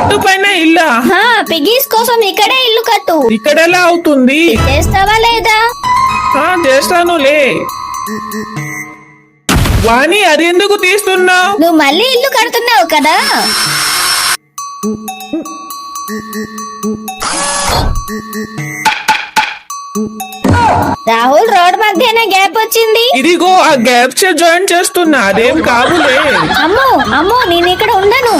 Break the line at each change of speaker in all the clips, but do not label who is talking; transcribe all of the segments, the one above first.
చెట్టు పైన ఇల్లా?
పిగ్గీస్ కోసం ఇక్కడే ఇల్లు కట్టు.
ఇక్కడ ఎలా అవుతుంది?
చేస్తావా లేదా?
చేస్తానులే. వాణి, అది ఎందుకు తీస్తున్నావు?
నువ్వు మళ్ళీ ఇల్లు కడుతున్నావు కదా. రాహుల్, రోడ్ మధ్యనే గ్యాప్ వచ్చింది.
ఇదిగో ఆ గ్యాప్ జాయిన్ చేస్తున్నా. అదేం కాదులే.
అమ్మో అమ్మో, నేను ఇక్కడ ఉండను.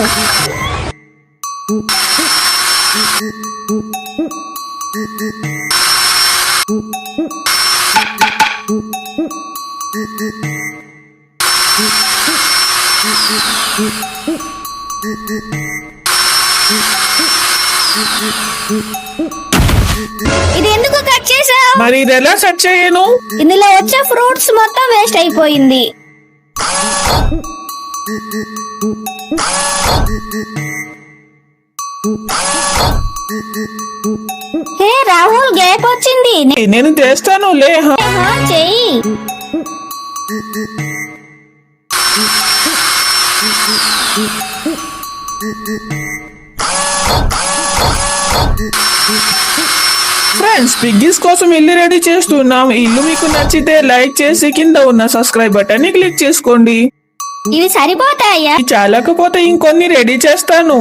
ఇది ఎందుకు కట్ చేసావు?
మరి ఇది ఎలా సెట్ చేయను?
ఇందులో వచ్చే ఫ్రూట్స్ మొత్తం వేస్ట్ అయిపోయింది. హే రాహుల్, గ్యాప్ వచ్చింది.
నేను చేస్తానులే.
చెయ్యి.
ఫ్రెండ్స్, పిగ్గీస్ కోసం ఇల్లు రెడీ చేస్తున్నాం. ఇల్లు మీకు నచ్చితే లైక్ చేసి కింద ఉన్న సబ్స్క్రైబ్ బటన్ ని క్లిక్ చేసుకోండి.
ఇవి సరిపోతాయా?
చాలకపోతే ఇంకొన్ని రెడీ చేస్తాను.